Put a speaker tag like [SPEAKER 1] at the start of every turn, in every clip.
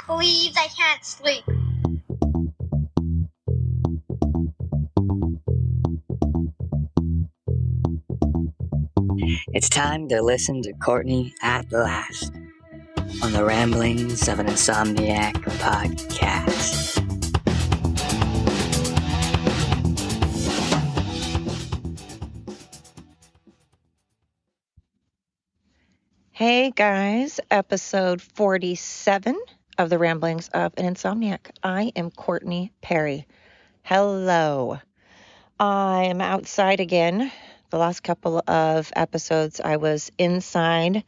[SPEAKER 1] Please, I can't sleep.
[SPEAKER 2] It's time to listen to Courtney at last on the Ramblings of an Insomniac podcast.
[SPEAKER 3] Hey guys, episode 47 of the Ramblings of an Insomniac. I am Courtney Perry. Hello. I am outside again. The last couple of episodes I was inside.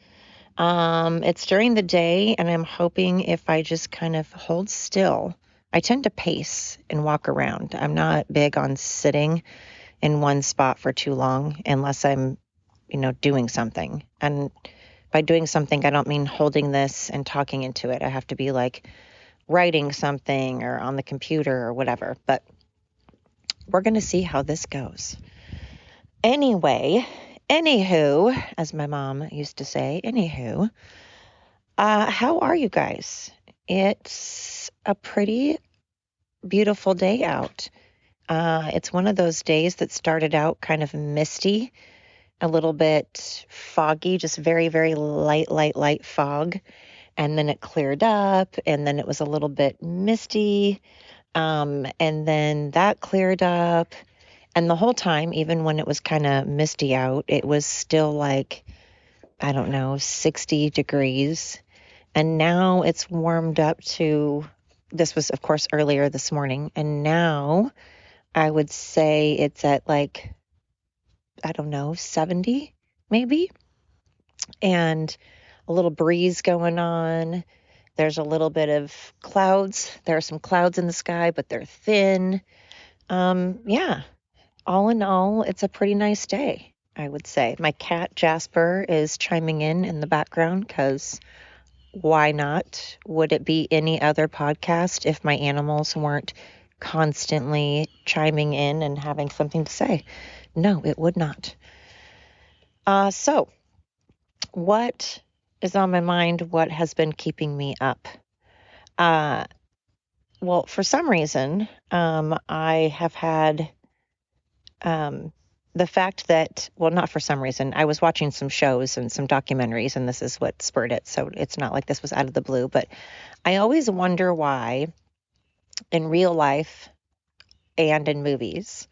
[SPEAKER 3] It's during the day and I'm hoping if I just kind of hold still. I tend to pace and walk around. I'm not big on sitting in one spot for too long unless I'm, doing something. And by doing something, I don't mean holding this and talking into it. I have to be like writing something or on the computer or whatever. But we're going to see how this goes. Anywho, as my mom used to say, how are you guys? It's a pretty beautiful day out. It's one of those days that started out kind of misty, a little bit foggy, just very, very light fog. And then it cleared up and then it was a little bit misty. And then that cleared up. And the whole time, even when it was kind of misty out, it was still like, 60 degrees. And now it's warmed up to, this was of course earlier this morning. And now I would say it's at 70 maybe. And a little breeze going on. There's a little bit of clouds. There are some clouds in the sky, but they're thin. All in all, it's a pretty nice day, I would say. My cat Jasper is chiming in the background because why not? Would it be any other podcast if my animals weren't constantly chiming in and having something to say? No, it would not. So what is on my mind? What has been keeping me up? Well, for some reason, I have had the fact that, well, not for some reason, I was watching some shows and some documentaries, and this is what spurred it. So it's not like this was out of the blue, but I always wonder why in real life and in movies,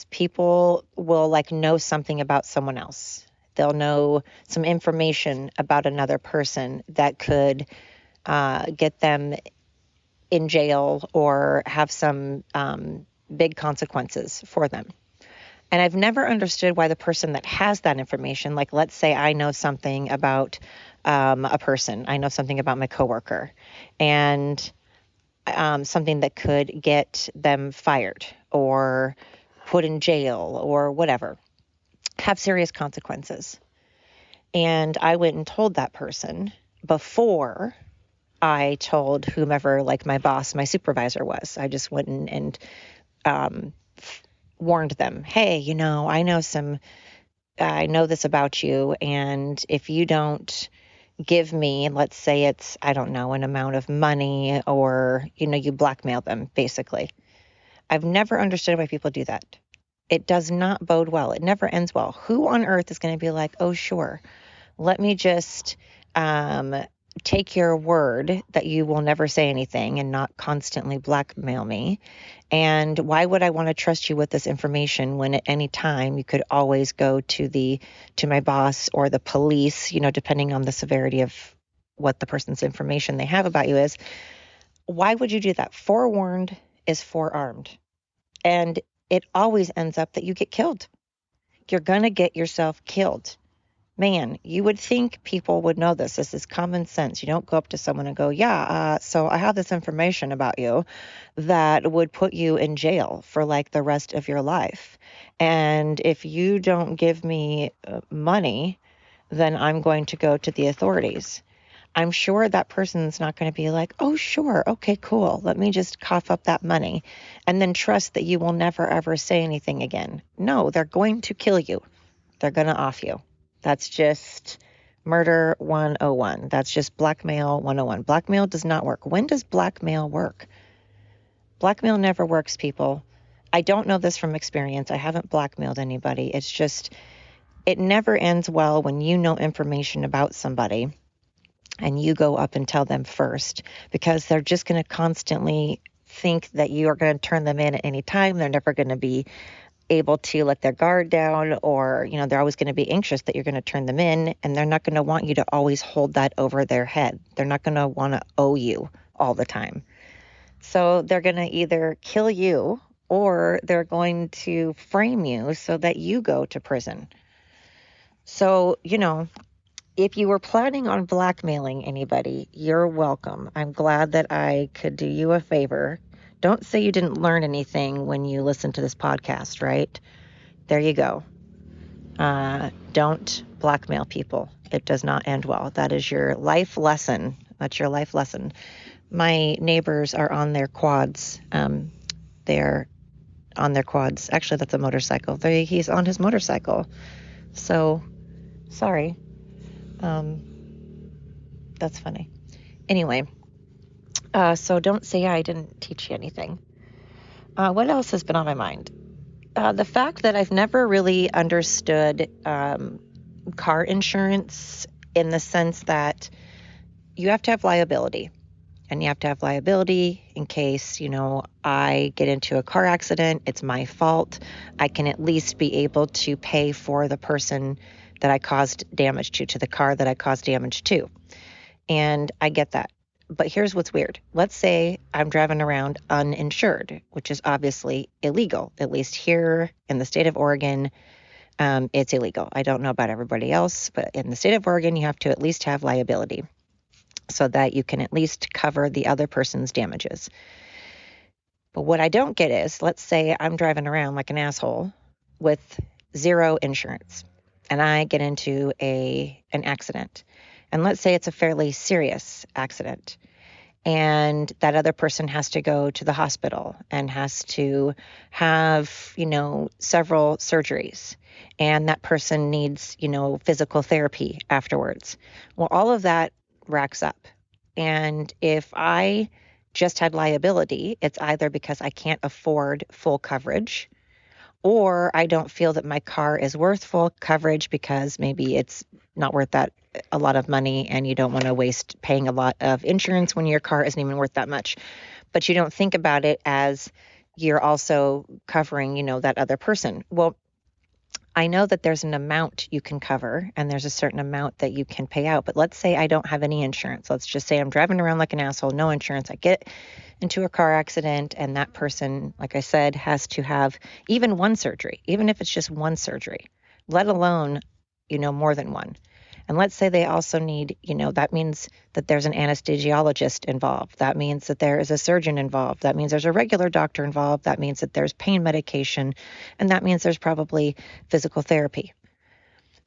[SPEAKER 3] people will know something about someone else. They'll know some information about another person that could get them in jail or have some big consequences for them. And I've never understood why the person that has that information, like let's say I know something about a person, I know something about my coworker, and something that could get them fired or put in jail or whatever, have serious consequences. And I went and told that person before I told whomever, like my boss, my supervisor was. I just went and warned them, hey, I know this about you. And if you don't give me, let's say it's, an amount of money or, you blackmail them, basically. I've never understood why people do that. It does not bode well. It never ends well. Who on earth is going to be like, oh, sure, let me just take your word that you will never say anything and not constantly blackmail me. And why would I want to trust you with this information when at any time you could always go to my boss or the police, depending on the severity of what the person's information they have about you is. Why would you do that? Forewarned is forearmed. And it always ends up that you get killed. You're going to get yourself killed. Man, you would think people would know this. This is common sense. You don't go up to someone and go, so I have this information about you that would put you in jail for the rest of your life. And if you don't give me money, then I'm going to go to the authorities. I'm sure that person's not going to be like, oh, sure. Okay, cool. Let me just cough up that money and then trust that you will never, ever say anything again. No, they're going to kill you. They're going to off you. That's just Murder 101. That's just blackmail 101. Blackmail does not work. When does blackmail work? Blackmail never works, people. I don't know this from experience. I haven't blackmailed anybody. It's just, it never ends well when you know information about somebody and you go up and tell them first, because they're just going to constantly think that you are going to turn them in at any time. They're never going to be able to let their guard down, or, they're always going to be anxious that you're going to turn them in, and they're not going to want you to always hold that over their head. They're not going to want to owe you all the time. So they're going to either kill you or they're going to frame you so that you go to prison. So, if you were planning on blackmailing anybody, you're welcome. I'm glad that I could do you a favor. Don't say you didn't learn anything when you listen to this podcast, right? There you go. Don't blackmail people. It does not end well. That is your life lesson. That's your life lesson. My neighbors are on their quads. They're on their quads. Actually, that's a motorcycle. He's on his motorcycle. So, sorry. That's funny. Anyway, so don't say I didn't teach you anything. What else has been on my mind? The fact that I've never really understood car insurance, in the sense that you have to have liability. And you have to have liability in case, I get into a car accident, it's my fault. I can at least be able to pay for the person that I caused damage to the car that I caused damage to. And I get that. But here's what's weird. Let's say I'm driving around uninsured, which is obviously illegal. At least here in the state of Oregon, it's illegal. I don't know about everybody else, but in the state of Oregon, you have to at least have liability so that you can at least cover the other person's damages. But what I don't get is, let's say I'm driving around like an asshole with zero insurance and I get into an accident. And let's say it's a fairly serious accident, and that other person has to go to the hospital and has to have, several surgeries, and that person needs, physical therapy afterwards. Well, all of that racks up. And if I just had liability, it's either because I can't afford full coverage, or I don't feel that my car is worth full coverage because maybe it's not worth that a lot of money, and you don't want to waste paying a lot of insurance when your car isn't even worth that much. But you don't think about it as you're also covering, that other person. Well, I know that there's an amount you can cover and there's a certain amount that you can pay out. But let's say I don't have any insurance. Let's just say I'm driving around like an asshole, no insurance. I get into a car accident, and that person, like I said, has to have even one surgery, even if it's just one surgery, let alone, more than one. And let's say they also need, that means that there's an anesthesiologist involved. That means that there is a surgeon involved. That means there's a regular doctor involved. That means that there's pain medication. And that means there's probably physical therapy.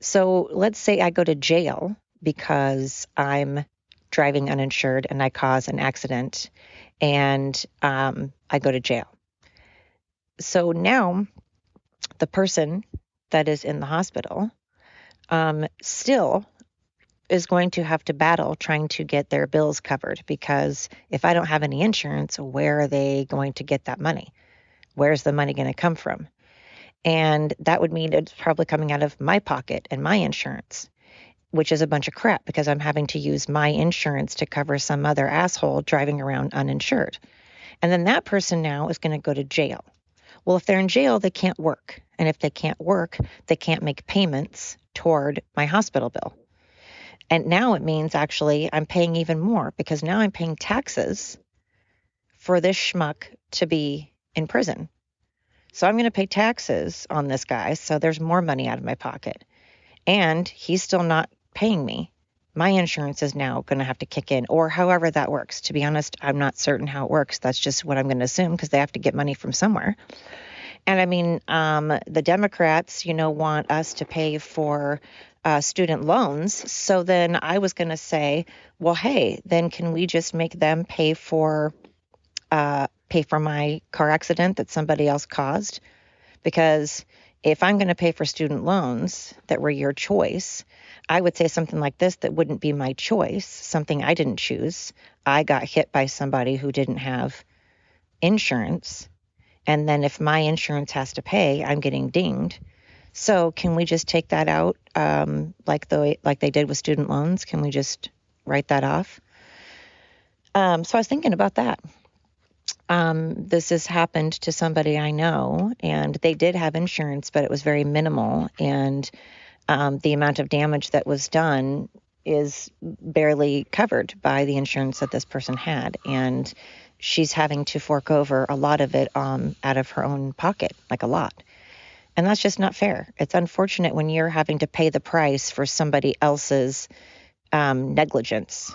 [SPEAKER 3] So let's say I go to jail because I'm driving uninsured and I cause an accident, and I go to jail. So now the person that is in the hospital still is going to have to battle trying to get their bills covered, because if I don't have any insurance, where are they going to get that money? Where's the money going to come from? And that would mean it's probably coming out of my pocket and my insurance, which is a bunch of crap, because I'm having to use my insurance to cover some other asshole driving around uninsured. And then that person now is going to go to jail. Well, if they're in jail, they can't work. And if they can't work, they can't make payments toward my hospital bill. And now it means actually I'm paying even more, because now I'm paying taxes for this schmuck to be in prison. So I'm going to pay taxes on this guy, so there's more money out of my pocket. And he's still not paying me. My insurance is now going to have to kick in, or however that works. To be honest, I'm not certain how it works. That's just what I'm going to assume, because they have to get money from somewhere. And I mean, the Democrats, want us to pay for student loans. So then I was going to say, well, hey, then can we just make them pay for my car accident that somebody else caused? Because If I'm going to pay for student loans that were your choice, I would say something like this that wouldn't be my choice, something I didn't choose. I got hit by somebody who didn't have insurance. And then if my insurance has to pay, I'm getting dinged. So can we just take that out like they did with student loans? Can we just write that off? So I was thinking about that. This has happened to somebody I know, and they did have insurance, but it was very minimal. And the amount of damage that was done is barely covered by the insurance that this person had. And she's having to fork over a lot of it out of her own pocket, like a lot. And that's just not fair. It's unfortunate when you're having to pay the price for somebody else's negligence.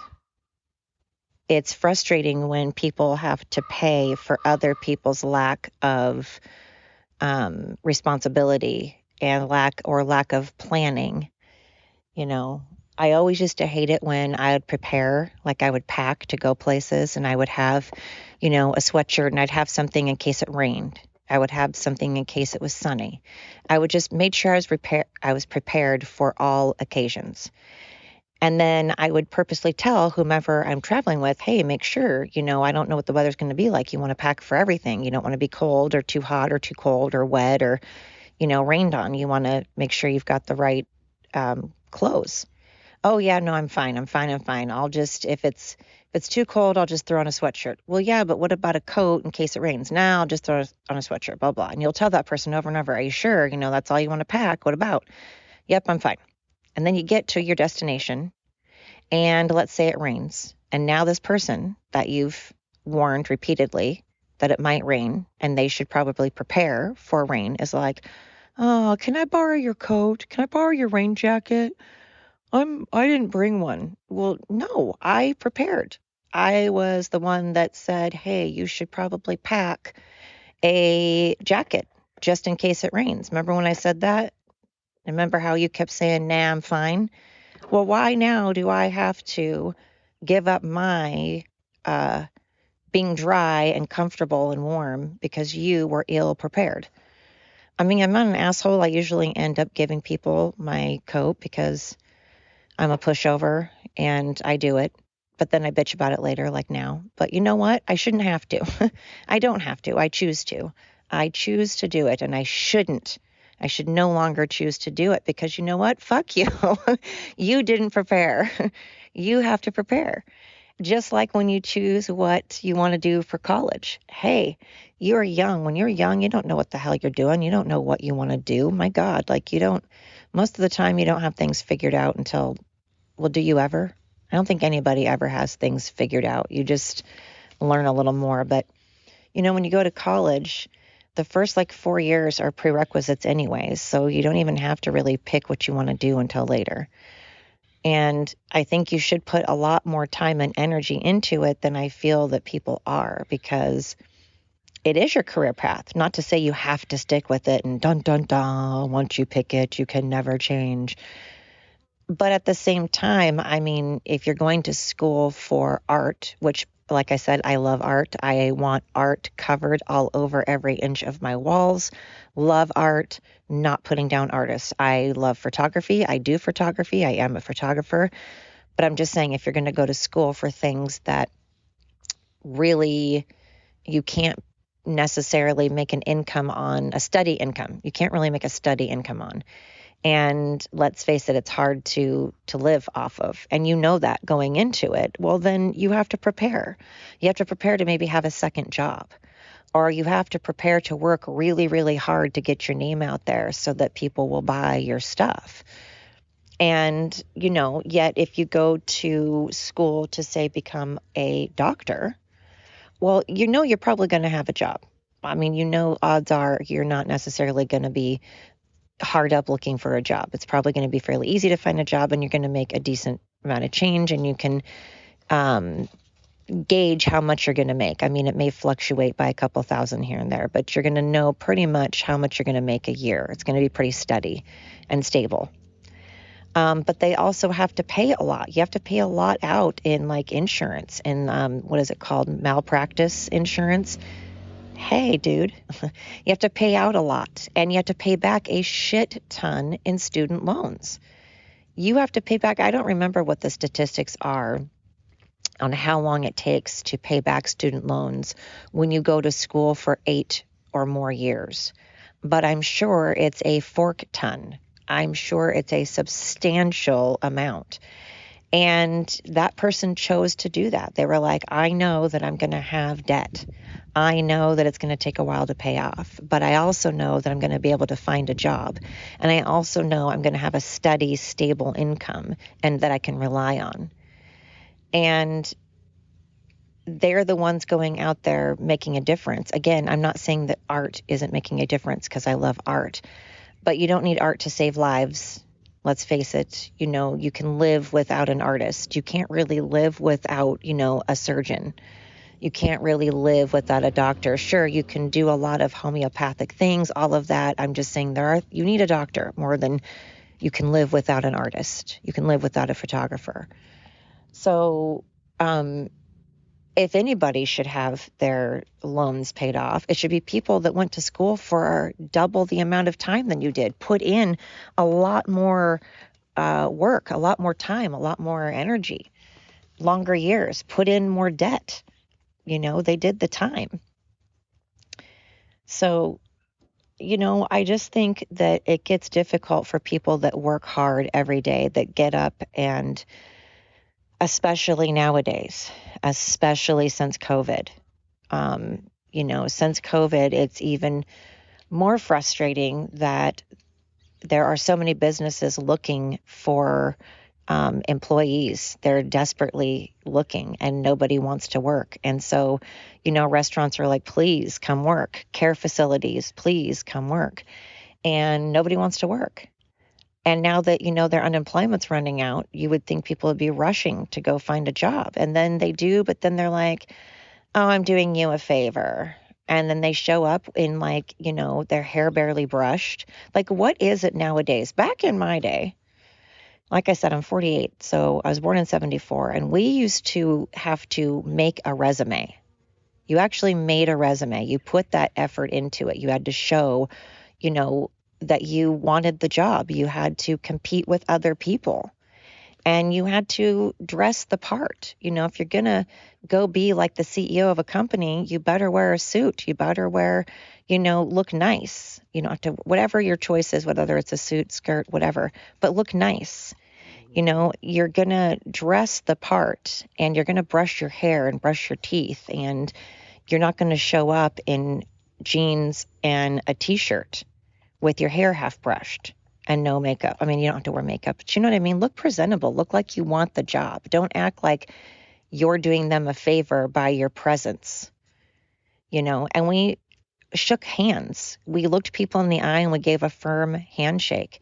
[SPEAKER 3] It's frustrating when people have to pay for other people's lack of responsibility and lack of planning. You know, I always used to hate it when I would prepare, like I would pack to go places, and I would have, a sweatshirt, and I'd have something in case it rained. I would have something in case it was sunny. I would just make sure I was prepared for all occasions. And then I would purposely tell whomever I'm traveling with, hey, make sure, I don't know what the weather's going to be like. You want to pack for everything. You don't want to be cold or too hot or too cold or wet or, rained on. You want to make sure you've got the right clothes. Oh, yeah, no, I'm fine. I'll just, if it's too cold, I'll just throw on a sweatshirt. Well, yeah, but what about a coat in case it rains? Now I'll just throw on a sweatshirt, blah, blah. And you'll tell that person over and over, are you sure? That's all you want to pack. What about? Yep, I'm fine. And then you get to your destination and let's say it rains. And now this person that you've warned repeatedly that it might rain and they should probably prepare for rain is like, oh, can I borrow your coat? Can I borrow your rain jacket? I didn't bring one. Well, no, I prepared. I was the one that said, hey, you should probably pack a jacket just in case it rains. Remember when I said that? Remember how you kept saying, nah, I'm fine? Well, why now do I have to give up my being dry and comfortable and warm because you were ill prepared? I mean, I'm not an asshole. I usually end up giving people my coat because I'm a pushover and I do it. But then I bitch about it later, like now. But you know what? I shouldn't have to. I don't have to. I choose to. I choose to do it, and I shouldn't. I should no longer choose to do it because you know what? Fuck you. You didn't prepare. You have to prepare. Just like when you choose what you want to do for college. Hey, you're young. When you're young, you don't know what the hell you're doing. You don't know what you want to do. My God, like most of the time you don't have things figured out until, well, do you ever? I don't think anybody ever has things figured out. You just learn a little more. But, when you go to college, the first 4 years are prerequisites anyways. So you don't even have to really pick what you want to do until later. And I think you should put a lot more time and energy into it than I feel that people are, because it is your career path. Not to say you have to stick with it and dun, dun, dun, once you pick it, you can never change. But at the same time, I mean, if you're going to school for art, which, like I said, I love art. I want art covered all over every inch of my walls. Love art, not putting down artists. I love photography. I do photography. I am a photographer. But I'm just saying, if you're going to go to school for things that really you can't necessarily make an income on, a study income, you can't really make a study income on. And let's face it, it's hard to live off of. And you know that going into it. Well, then you have to prepare. You have to prepare to maybe have a second job. Or you have to prepare to work really, really hard to get your name out there so that people will buy your stuff. And, yet if you go to school to, say, become a doctor, well, you're probably going to have a job. I mean, odds are you're not necessarily going to be hard up looking for a job. It's probably going to be fairly easy to find a job, and you're going to make a decent amount of change, and you can gauge how much you're going to make. I mean, it may fluctuate by a couple thousand here and there, but you're going to know pretty much how much you're going to make a year. It's going to be pretty steady and stable. But they also have to pay a lot. You have to pay a lot out in insurance and what is it called? Malpractice insurance. Hey, dude, you have to pay out a lot, and you have to pay back a shit ton in student loans. You have to pay back, I don't remember what the statistics are on how long it takes to pay back student loans when you go to school for 8 or more years. But I'm sure it's a fork ton. I'm sure it's a substantial amount. And that person chose to do that. They were like, I know that I'm going to have debt. I know that it's going to take a while to pay off, but I also know that I'm going to be able to find a job. And I also know I'm going to have a steady, stable income and that I can rely on. And they're the ones going out there making a difference. Again, I'm not saying that art isn't making a difference because I love art, but you don't need art to save lives. Let's face it, you can live without an artist. You can't really live without, a surgeon. You can't really live without a doctor. Sure, you can do a lot of homeopathic things, all of that. I'm just saying you need a doctor more than you can live without an artist. You can live without a photographer. So, if anybody should have their loans paid off, it should be people that went to school for double the amount of time than you did, put in a lot more work, a lot more time, a lot more energy, longer years, put in more debt. They did the time. So, I just think that it gets difficult for people that work hard every day, that get up, and especially nowadays, especially since COVID. Since COVID, it's even more frustrating that there are so many businesses looking for employees. They're desperately looking and nobody wants to work. And so, restaurants are like, please come work. Care facilities, please come work. And nobody wants to work. And now that, their unemployment's running out, you would think people would be rushing to go find a job. And then they do, but then they're like, oh, I'm doing you a favor. And then they show up in their hair barely brushed. Like, what is it nowadays? Back in my day, like I said, I'm 48, so I was born in 74, and we used to have to make a resume. You actually made a resume. You put that effort into it. You had to show, that you wanted the job. You had to compete with other people. And you had to dress the part. If you're going to go be like the CEO of a company, you better wear a suit. You better wear, look nice. You don't have to, whatever your choice is, whether it's a suit, skirt, whatever, but look nice. You're going to dress the part, and you're going to brush your hair and brush your teeth, and you're not going to show up in jeans and a t-shirt with your hair half brushed and no makeup. I mean, you don't have to wear makeup, but you know what I mean? Look presentable. Look like you want the job. Don't act like you're doing them a favor by your presence, And we shook hands. We looked people in the eye and we gave a firm handshake.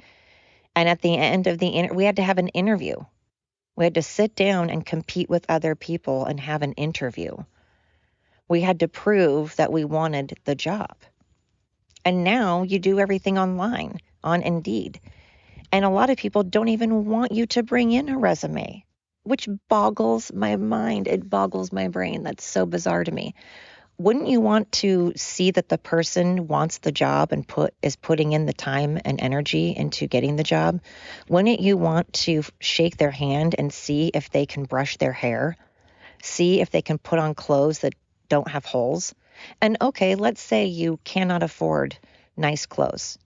[SPEAKER 3] And at the end of we had to have an interview. We had to sit down and compete with other people and have an interview. We had to prove that we wanted the job. And now you do everything online, on Indeed. And a lot of people don't even want you to bring in a resume, which boggles my mind. It boggles my brain. That's so bizarre to me. Wouldn't you want to see that the person wants the job and is putting in the time and energy into getting the job? Wouldn't you want to shake their hand and see if they can brush their hair? See if they can put on clothes that don't have holes? And okay, let's say you cannot afford nice clothes.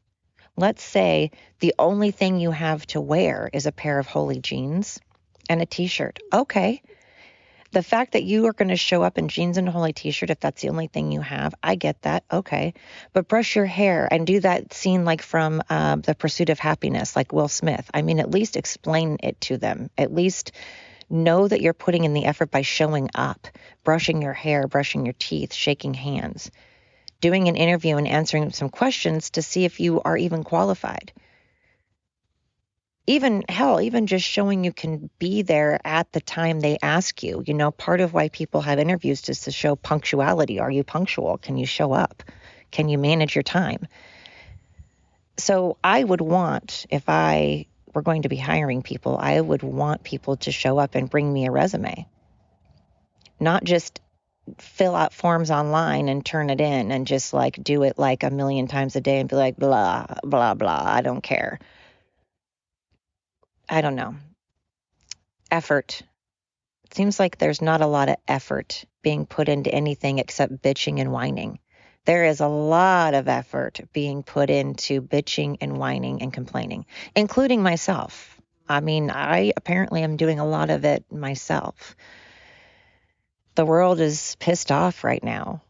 [SPEAKER 3] Let's say the only thing you have to wear is a pair of Holy jeans and a t-shirt. Okay. The fact that you are going to show up in jeans and a Holy t-shirt, if that's the only thing you have, I get that. Okay. But brush your hair and do that scene like from The Pursuit of Happiness, like Will Smith. I mean, at least explain it to them. At least know that you're putting in the effort by showing up, brushing your hair, brushing your teeth, shaking hands, doing an interview and answering some questions to see if you are even qualified. Even just showing you can be there at the time they ask you. Part of why people have interviews is to show punctuality. Are you punctual? Can you show up? Can you manage your time? So I would want, if I were going to be hiring people, I would want people to show up and bring me a resume. Not just fill out forms online and turn it in and just like do it like a million times a day and be like, blah, blah, blah. I don't care. I don't know. Effort. It seems like there's not a lot of effort being put into anything except bitching and whining. There is a lot of effort being put into bitching and whining and complaining, including myself. I mean, I apparently am doing a lot of it myself. The world is pissed off right now,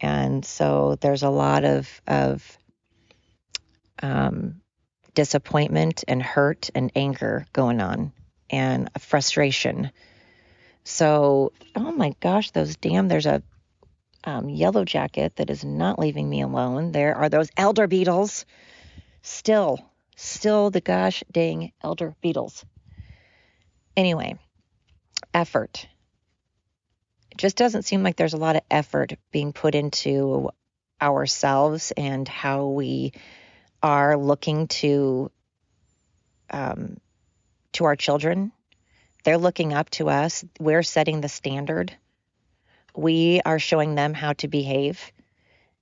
[SPEAKER 3] and so there's a lot of disappointment and hurt and anger going on and frustration. So, oh my gosh, there's a yellow jacket that is not leaving me alone. There are those elder beetles. Still the gosh dang elder beetles. Anyway, effort. It just doesn't seem like there's a lot of effort being put into ourselves and how we are looking to our children. They're looking up to us. We're setting the standard. We are showing them how to behave.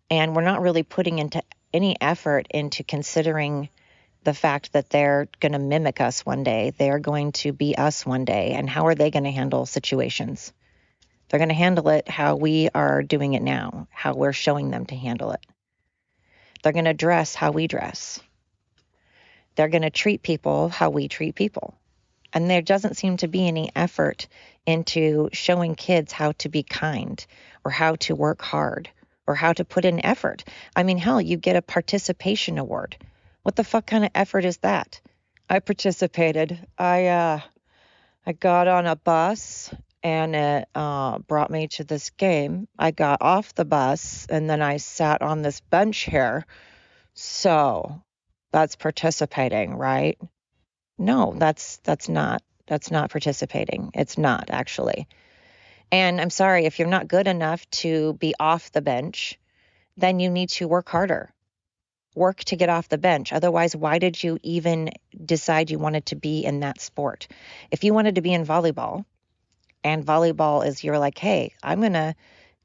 [SPEAKER 3] And we're not really putting into any effort into considering the fact that they're going to mimic us one day. They're going to be us one day. And how are they going to handle situations? They're going to handle it how we are doing it now, how we're showing them to handle it. They're going to dress how we dress. They're going to treat people how we treat people. And there doesn't seem to be any effort into showing kids how to be kind or how to work hard or how to put in effort. I mean, hell, you get a participation award. What the fuck kind of effort is that? I participated. I got on a bus and it brought me to this game. I got off the bus and then I sat on this bench here. So that's participating, right? No, that's not participating. It's not actually. And I'm sorry, if you're not good enough to be off the bench, then you need to work harder. Work to get off the bench. Otherwise, why did you even decide you wanted to be in that sport? If you wanted to be in volleyball, and volleyball is you're like, hey,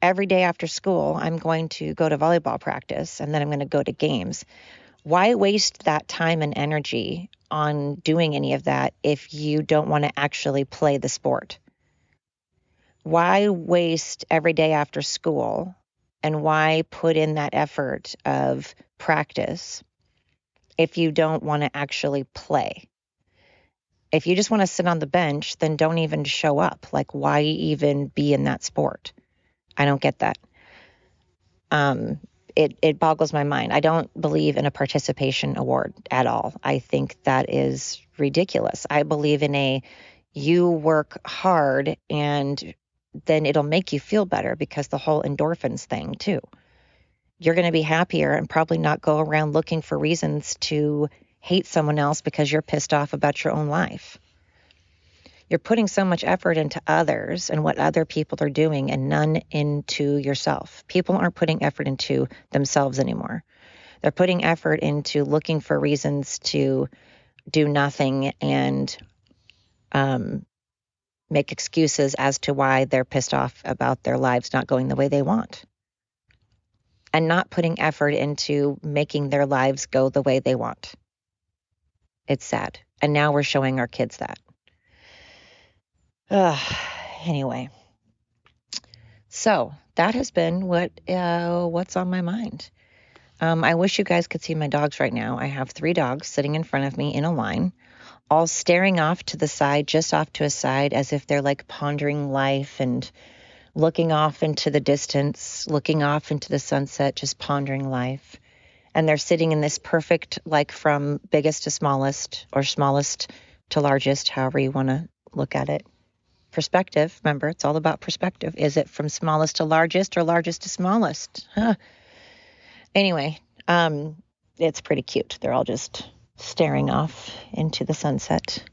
[SPEAKER 3] every day after school, I'm going to go to volleyball practice and then I'm going to go to games. Why waste that time and energy on doing any of that if you don't want to actually play the sport? Why waste every day after school and why put in that effort of practice if you don't want to actually play? If you just want to sit on the bench, then don't even show up. Like, why even be in that sport? I don't get that. It boggles my mind. I don't believe in a participation award at all. I think that is ridiculous. I believe in you work hard and then it'll make you feel better because the whole endorphins thing too. You're going to be happier and probably not go around looking for reasons to hate someone else because you're pissed off about your own life. You're putting so much effort into others and what other people are doing and none into yourself. People aren't putting effort into themselves anymore. They're putting effort into looking for reasons to do nothing and make excuses as to why they're pissed off about their lives not going the way they want. And not putting effort into making their lives go the way they want. It's sad. And now we're showing our kids that. Anyway, so that has been what's on my mind. I wish you guys could see my dogs right now. I have 3 dogs sitting in front of me in a line, all staring off to the side, just off to a side, as if they're like pondering life and looking off into the distance, looking off into the sunset, just pondering life. And they're sitting in this perfect, like from biggest to smallest or smallest to largest, however you want to look at it. Perspective. Remember, it's all about perspective. Is it from smallest to largest or largest to smallest? Huh. Anyway, it's pretty cute. They're all just staring off into the sunset.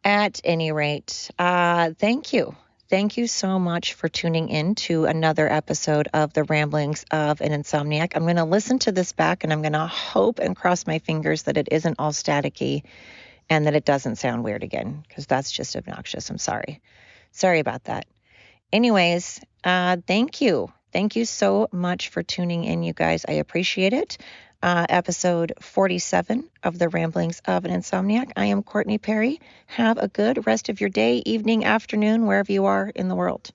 [SPEAKER 3] At any rate, thank you. Thank you so much for tuning in to another episode of The Ramblings of an Insomniac. I'm going to listen to this back and I'm going to hope and cross my fingers that it isn't all staticky and that it doesn't sound weird again, because that's just obnoxious. I'm sorry. Sorry about that. Anyways, thank you. Thank you so much for tuning in, you guys. I appreciate it. Episode 47 of the Ramblings of an Insomniac. I am Courtney Perry. Have a good rest of your day, evening, afternoon, wherever you are in the world.